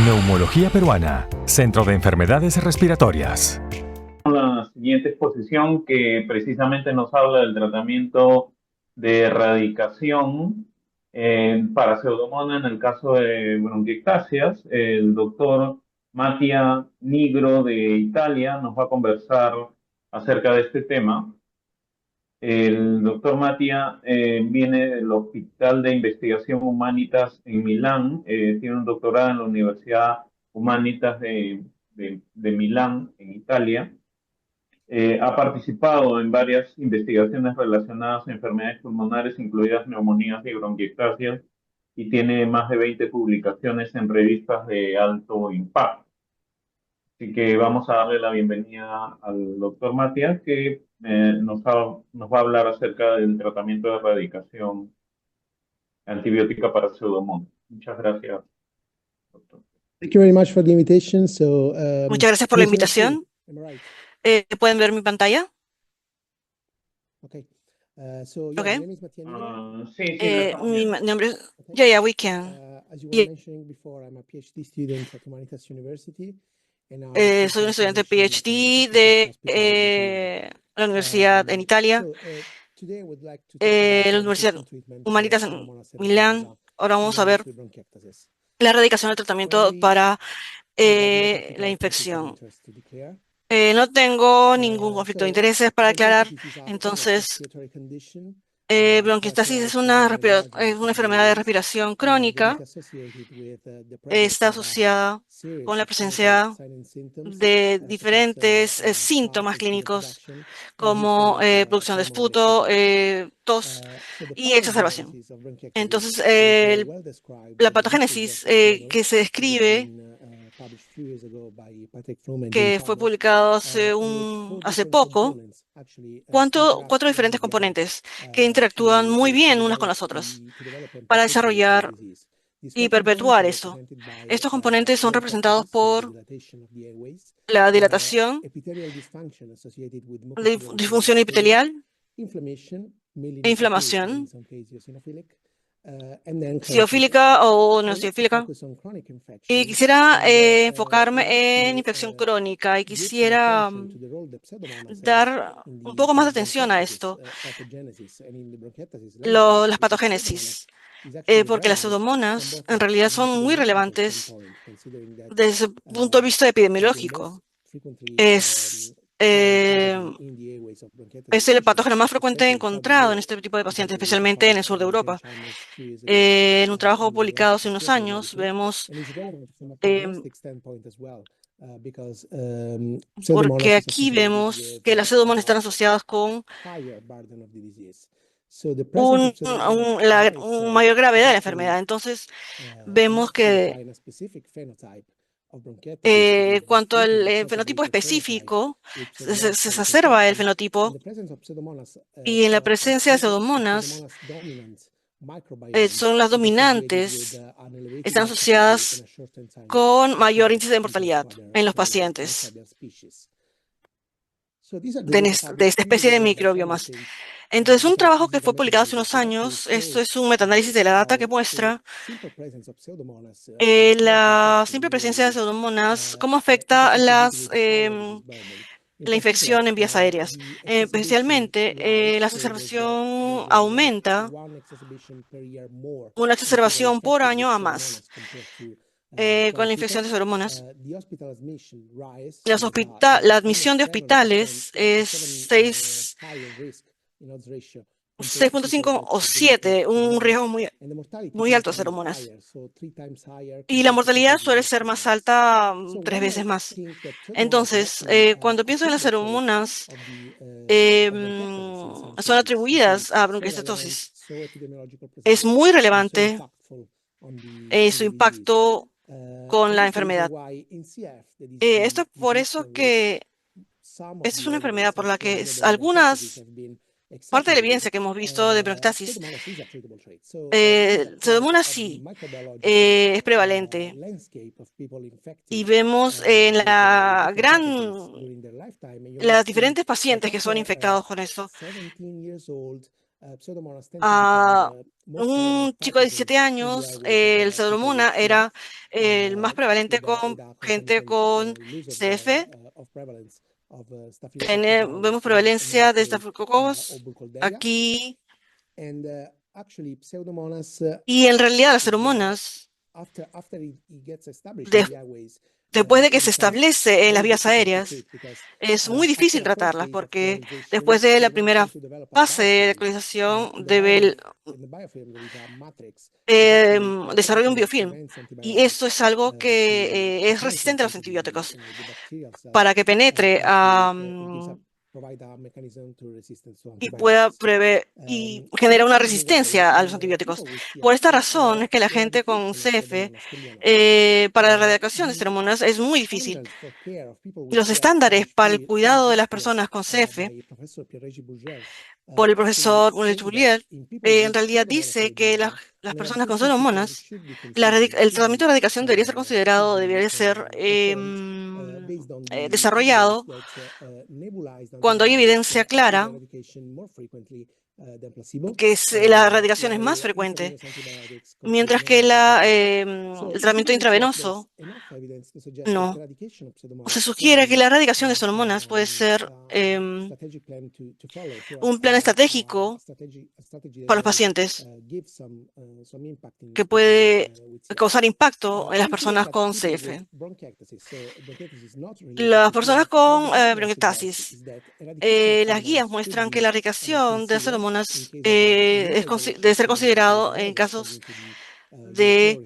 Neumología Peruana, Centro de Enfermedades Respiratorias. La siguiente exposición que precisamente nos habla del tratamiento de erradicación para Pseudomonas en el caso de bronquiectasias. El doctor Mattia Nigro de Italia nos va a conversar acerca de este tema. El doctor Mattia viene del Hospital de Investigación Humanitas en Milán, tiene un doctorado en la Universidad Humanitas de Milán, en Italia. Ha participado en varias investigaciones relacionadas a enfermedades pulmonares, incluidas neumonías y bronquiectasias, y tiene más de 20 publicaciones en revistas de alto impacto. Así que vamos a darle la bienvenida al doctor Matías, que nos va a hablar acerca del tratamiento de erradicación antibiótica para Pseudomonas. Muchas gracias, doctor. Thank you very much for the invitation. Muchas gracias por la invitación. ¿Pueden ver mi pantalla? Okay. Okay. Sí, Mi nombre es... Yeah, we can. As you were mentioning before, I'm a PhD student at Humanitas University. Soy un estudiante PhD de la universidad en Italia, la Universidad Humanitas en Milán. Ahora vamos a ver la erradicación del tratamiento para la infección. No tengo ningún conflicto de intereses para aclarar. Entonces, bronquiectasis es una enfermedad de respiración crónica. Está asociada con la presencia de diferentes síntomas clínicos como producción de esputo, tos y exacerbación. Entonces, la patogénesis que se describe, que fue publicado hace poco, cuatro diferentes componentes que interactúan muy bien unas con las otras para desarrollar y perpetuar eso. Estos componentes son representados por la dilatación, la disfunción epitelial e inflamación, eosinofílica o no eosinofílica. Y quisiera enfocarme en infección crónica y quisiera dar un poco más de atención a esto, las patogénesis, porque las pseudomonas en realidad son muy relevantes desde el punto de vista epidemiológico. Es el patógeno más frecuente encontrado en este tipo de pacientes, especialmente en el sur de Europa. En un trabajo publicado hace unos años, vemos, porque aquí vemos que las pseudomonas están asociadas con mayor gravedad de la enfermedad. Entonces, vemos que cuanto al fenotipo específico, se exacerba el fenotipo, y en la presencia de pseudomonas son las dominantes, están asociadas con mayor índice de mortalidad en los pacientes de esta especie de microbiomas. Entonces, un trabajo que fue publicado hace unos años, esto es un metaanálisis de la data que muestra la simple presencia de pseudomonas, cómo afecta la infección en vías aéreas. Especialmente, la exacerbación aumenta una exacerbación por año a más con la infección de pseudomonas. La admisión de hospitales es 6.5 o 7, un riesgo muy alto de pseudomonas. Y la mortalidad suele ser más alta, 3 veces más. Entonces, cuando pienso en las pseudomonas, son atribuidas a bronquiectasis. Es muy relevante su impacto con la enfermedad. Esto es por eso que esta es una enfermedad por la que parte de la evidencia que hemos visto de bronquiectasis, Pseudomonas sí, es prevalente. Y vemos en las diferentes pacientes que son infectados con esto. A un chico de 17 años, el Pseudomonas era el más prevalente con gente con CF. Vemos prevalencia de Staphylococcus aquí, y en realidad las Pseudomonas, después de que se establece en las vías aéreas, es muy difícil tratarlas porque después de la primera fase de colonización desarrolla un biofilm, y esto es algo que es resistente a los antibióticos. Para que penetre y pueda prever y genera una resistencia a los antibióticos. Por esta razón es que la gente con CF, para la erradicación de Pseudomonas es muy difícil. Los estándares para el cuidado de las personas con CF, por el profesor Bourdieu, en realidad dice que las personas con Pseudomonas, el tratamiento de erradicación debería ser desarrollado cuando hay evidencia clara que la erradicación es más frecuente, mientras que el tratamiento intravenoso no. Se sugiere que la erradicación de Pseudomonas puede ser un plan estratégico para los pacientes que puede causar impacto en las personas con CF. Las personas con bronquiectasis, las guías muestran que la erradicación de las Pseudomonas debe ser considerado en casos de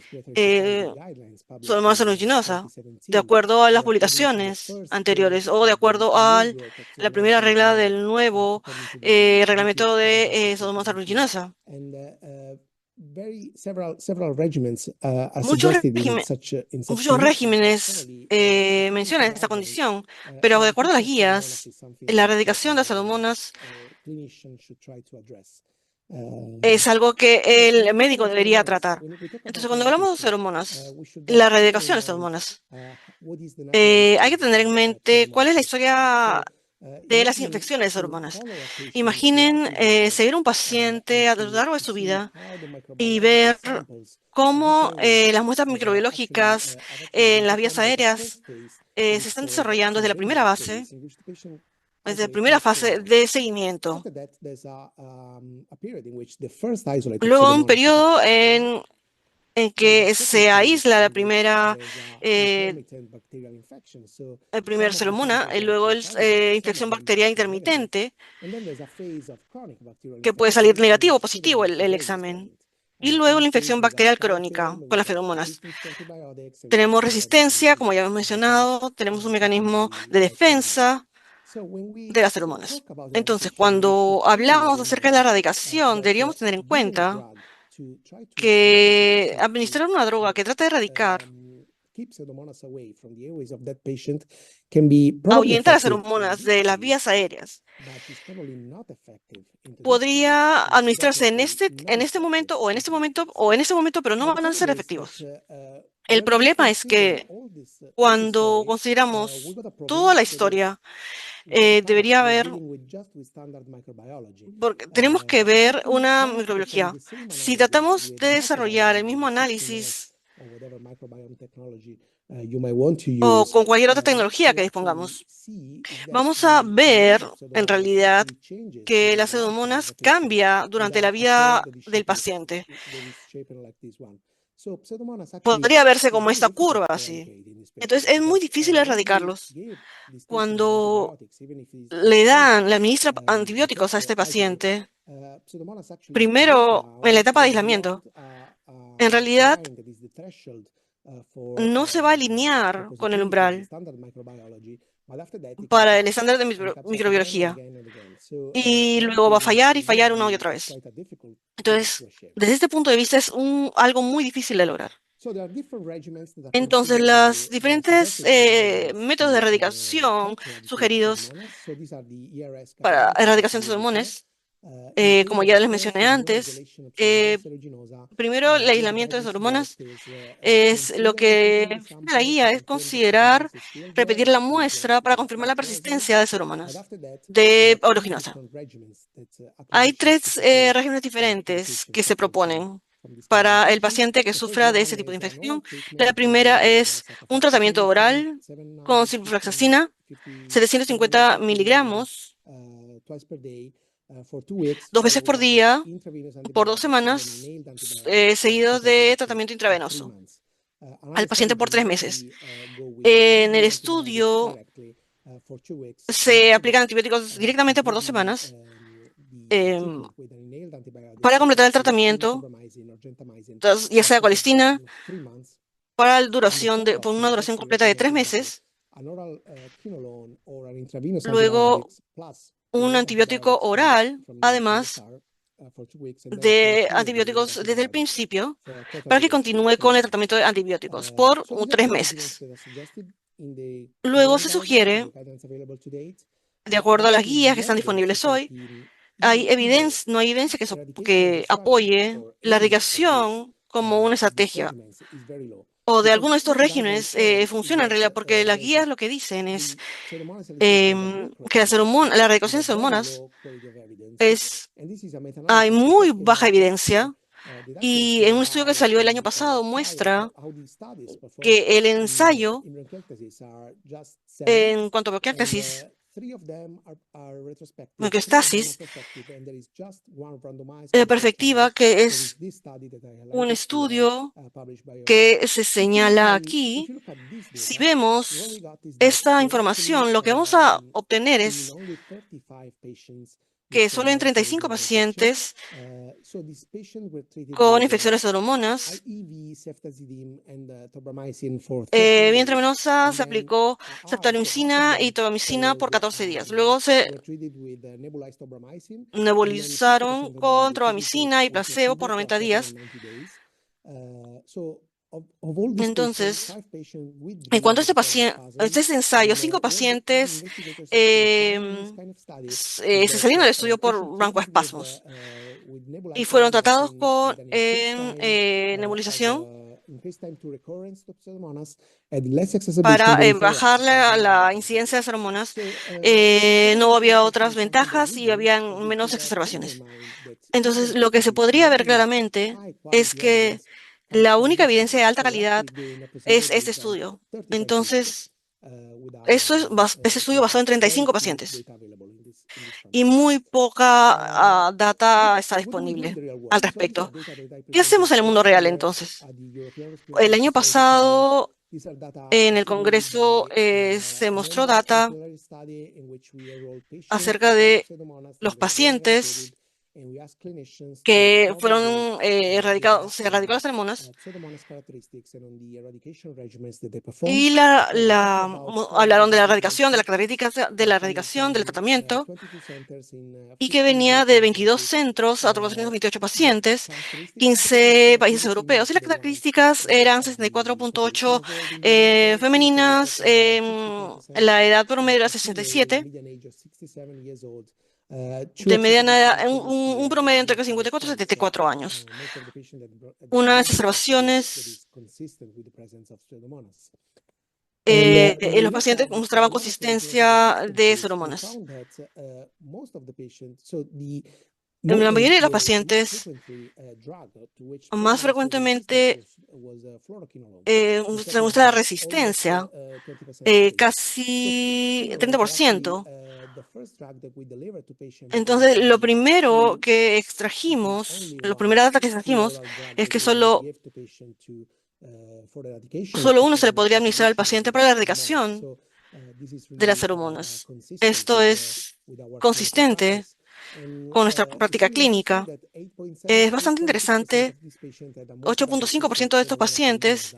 Pseudomonas aeruginosa, de acuerdo a las publicaciones anteriores o de acuerdo a la primera regla del nuevo reglamento de Pseudomonas aeruginosa. Muchos regímenes mencionan esta condición, pero de acuerdo a las guías, la erradicación de las Pseudomonas es algo que el médico debería tratar. Entonces, cuando hablamos de Pseudomonas, la erradicación de Pseudomonas, hay que tener en mente cuál es la historia de las infecciones de Pseudomonas. Imaginen seguir a un paciente a lo largo de su vida y ver cómo las muestras microbiológicas en las vías aéreas se están desarrollando desde la primera fase de seguimiento. Luego un periodo en que se aísla el primer Pseudomonas, y luego infección bacteriana intermitente, que puede salir negativo o positivo el examen. Y luego la infección bacterial crónica con las Pseudomonas. Tenemos resistencia, como ya hemos mencionado, tenemos un mecanismo de defensa de las Pseudomonas. Entonces, cuando hablamos acerca de la erradicación, deberíamos tener en cuenta que administrar una droga que trata de erradicar, ahuyentar las Pseudomonas de las vías aéreas, podría administrarse en este momento o en este momento o en este momento, pero no van a ser efectivos. El problema es que cuando consideramos toda la historia, debería haber, porque tenemos que ver una microbiología. Si tratamos de desarrollar el mismo análisis o con cualquier otra tecnología que dispongamos, vamos a ver en realidad que las Pseudomonas cambia durante la vida del paciente. Podría verse como esta curva así. Entonces es muy difícil erradicarlos. Cuando le administran antibióticos a este paciente, primero en la etapa de aislamiento, en realidad no se va a alinear con el umbral para el estándar de microbiología, y luego va a fallar y fallar una y otra vez. Entonces, desde este punto de vista es algo muy difícil de lograr. Entonces, los diferentes métodos de erradicación sugeridos para erradicación de Pseudomonas Como ya les mencioné antes, primero el aislamiento de Pseudomonas es lo que la guía es considerar repetir la muestra para confirmar la persistencia de Pseudomonas de aeruginosa. Hay tres regímenes diferentes que se proponen para el paciente que sufra de ese tipo de infección. La primera es un tratamiento oral con ciprofloxacina, 750 miligramos, 2 veces por día, por 2 semanas, seguidos de tratamiento intravenoso al paciente por 3 meses. En el estudio se aplican antibióticos directamente por 2 semanas para completar el tratamiento, ya sea colistina, por una duración completa de 3 meses. Luego, un antibiótico oral, además de antibióticos desde el principio, para que continúe con el tratamiento de antibióticos por 3 meses. Luego se sugiere, de acuerdo a las guías que están disponibles hoy, no hay evidencia que apoye la irrigación como una estrategia. O de alguno de estos regímenes funciona en realidad, porque las guías lo que dicen es que la erradicación de Pseudomonas hay muy baja evidencia, y en un estudio que salió el año pasado muestra que el ensayo en cuanto a bronquiectasis, la perspectiva, que es un estudio que se señala aquí. Si vemos esta información, lo que vamos a obtener es que solo en 35 pacientes con infecciones de Pseudomonas vía intravenosa se aplicó ceftriaxona y tobramicina por 14 días. Luego se nebulizaron con tobramicina y placebo por 90 días. Entonces, en cuanto a este ensayo, 5 pacientes se salieron del estudio por broncoespasmos y fueron tratados con nebulización para bajar la incidencia de Pseudomonas. No había otras ventajas y habían menos exacerbaciones. Entonces, lo que se podría ver claramente es que la única evidencia de alta calidad es este estudio. Entonces, ese estudio basado en 35 pacientes. Y muy poca data está disponible al respecto. ¿Qué hacemos en el mundo real entonces? El año pasado, en el Congreso, se mostró data acerca de los pacientes que fueron se erradicó las Pseudomonas, y hablaron de la erradicación, de las características de la erradicación, del tratamiento, y que venía de 22 centros a 428 pacientes, 15 países europeos, y las características eran 64.8 femeninas, la edad promedio era 67, de mediana edad, un promedio entre 54 y 74 años. Unas exacerbaciones, los pacientes mostraban consistencia de Pseudomonas. En la mayoría de los pacientes, más frecuentemente se muestra la resistencia, casi 30%. Entonces, lo primero que extrajimos, la primera data que extrajimos es que solo uno se le podría administrar al paciente para la erradicación de las Pseudomonas. Esto es consistente con nuestra práctica clínica. Es bastante interesante. 8.5% de estos pacientes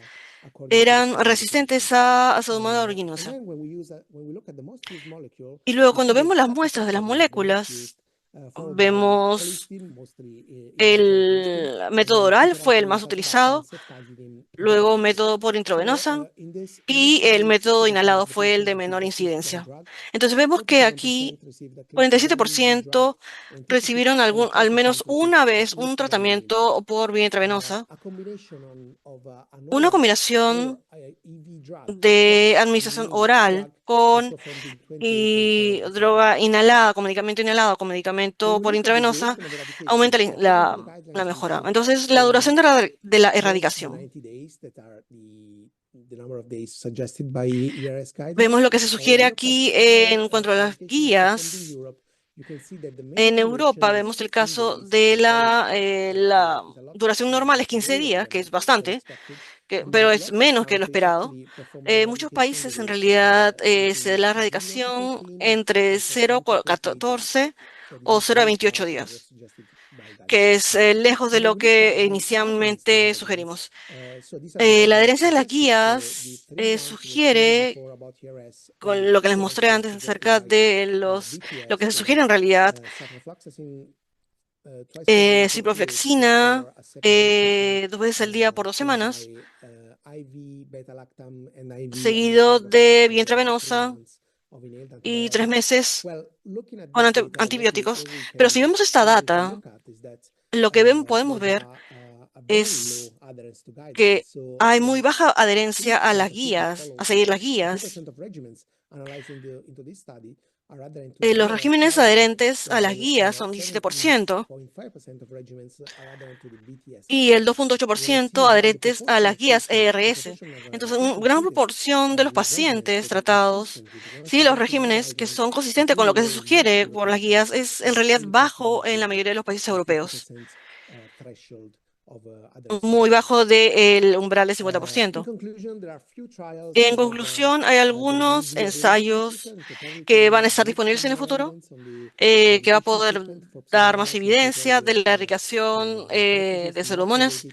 eran resistentes a Pseudomonas aeruginosa. Y luego, cuando vemos las muestras de las moléculas Vemos el método oral fue el más utilizado, luego método por intravenosa y el método inhalado fue el de menor incidencia. Entonces vemos que aquí 47% recibieron al menos una vez un tratamiento por vía intravenosa, una combinación de administración oral con droga inhalada, con medicamento por intravenosa, aumenta la mejora. Entonces, la duración de la erradicación. Vemos lo que se sugiere aquí en cuanto a las guías. En Europa vemos el caso de la duración normal es 15 días, que es bastante, pero es menos que lo esperado. Muchos países en realidad se da la erradicación entre 0,14 o 0 a 28 días, que es lejos de lo que inicialmente sugerimos. La adherencia de las guías sugiere, con lo que les mostré antes acerca de lo que se sugiere en realidad, ciproflexina 2 veces al día por 2 semanas, seguido de vía intravenosa y 3 meses con antibióticos. Pero si vemos esta data, lo que podemos ver es que hay muy baja adherencia a las guías, a seguir las guías. Los regímenes adherentes a las guías son 17% y el 2,8% adherentes a las guías ERS. Entonces, una gran proporción de los pacientes tratados, sí, los regímenes que son consistentes con lo que se sugiere por las guías, es en realidad bajo en la mayoría de los países europeos, muy bajo del umbral del 50%. En conclusión, hay algunos ensayos que van a estar disponibles en el futuro, que va a poder dar más evidencia de la erradicación de Pseudomonas,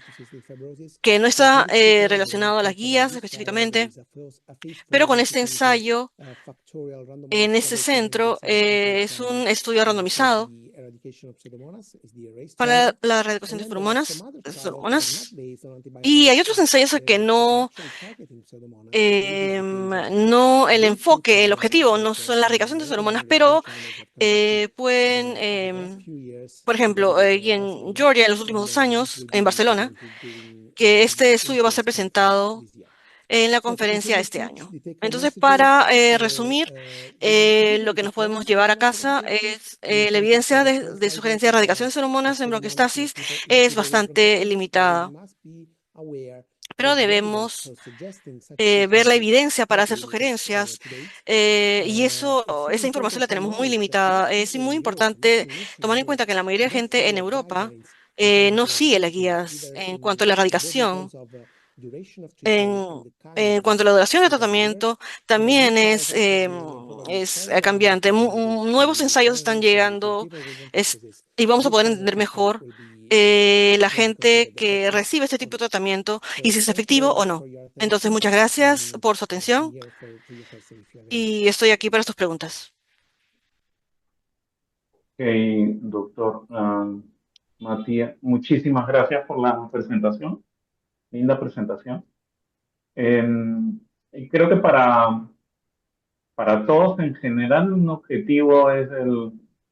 que no está relacionado a las guías específicamente, pero con este ensayo en este centro es un estudio randomizado para la erradicación de Pseudomonas. Y hay otros ensayos que no el enfoque, el objetivo no son la erradicación de Pseudomonas, pero pueden, por ejemplo, y en Georgia en los últimos 2 años, en Barcelona, que este estudio va a ser presentado en la conferencia este año. Entonces, para resumir, lo que nos podemos llevar a casa es la evidencia de sugerencia de erradicación de Pseudomonas en bronquiectasis es bastante limitada, pero debemos ver la evidencia para hacer sugerencias y esa información la tenemos muy limitada. Es muy importante tomar en cuenta que la mayoría de gente en Europa no sigue las guías en cuanto a la erradicación. En cuanto a la duración del tratamiento, también es cambiante. Nuevos ensayos están llegando y vamos a poder entender mejor la gente que recibe este tipo de tratamiento y si es efectivo o no. Entonces, muchas gracias por su atención y estoy aquí para sus preguntas. Ok, doctor Matías, muchísimas gracias por la presentación, linda presentación. Y creo que para todos en general un objetivo es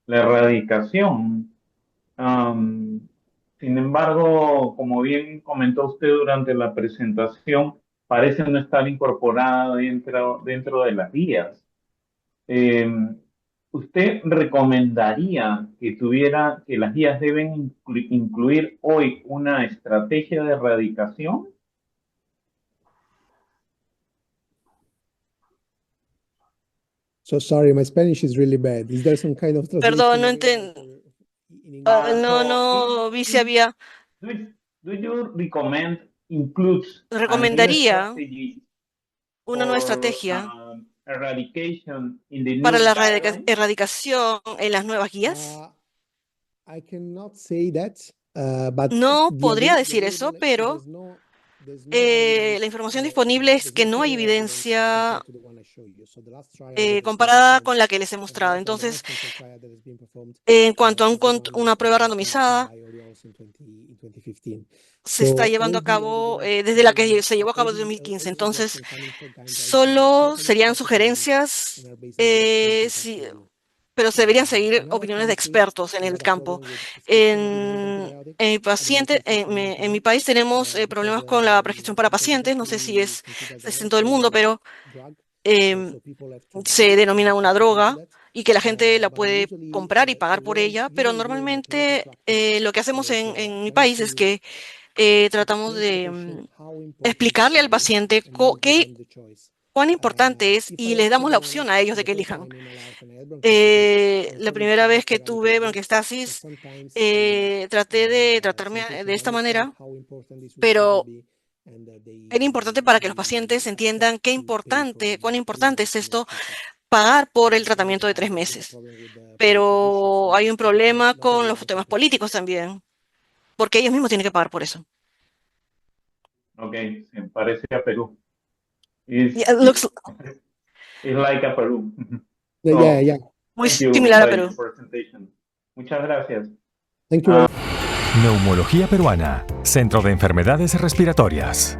la erradicación. Sin embargo, como bien comentó usted durante la presentación, parece no estar incorporada dentro de las guías. ¿Usted recomendaría que las guías deben incluir hoy una estrategia de erradicación? So sorry, my Spanish is really bad. Is there some kind of Perdón, no translation in English? no vi si había. Do you recommend includes a new Recomendaría strategy una nueva for estrategia eradication in the para new la guidelines? erradicación en las nuevas guías. I cannot say that, but No podría decir eso, pero la información disponible es que no hay evidencia comparada con la que les he mostrado. Entonces, en cuanto a una prueba randomizada, se está llevando a cabo desde la que se llevó a cabo en 2015. Entonces, solo serían sugerencias, pero se deberían seguir opiniones de expertos en el campo. En mi país tenemos problemas con la prescripción para pacientes. No sé si es en todo el mundo, pero se denomina una droga y que la gente la puede comprar y pagar por ella, pero normalmente lo que hacemos en mi país es que tratamos de explicarle al paciente cuán importante es y les damos la opción a ellos de que elijan. La primera vez que tuve bronquiectasis, traté de tratarme de esta manera, pero era importante para que los pacientes entiendan cuán importante es esto, pagar por el tratamiento de 3 meses. Pero hay un problema con los temas políticos también, porque ellos mismos tienen que pagar por eso. Ok, se parece a Perú. It's like a Perú. Yeah. Muy Thank you similar a by Perú. your presentation. Muchas gracias. Thank you very Neumología Peruana, Centro de Enfermedades Respiratorias.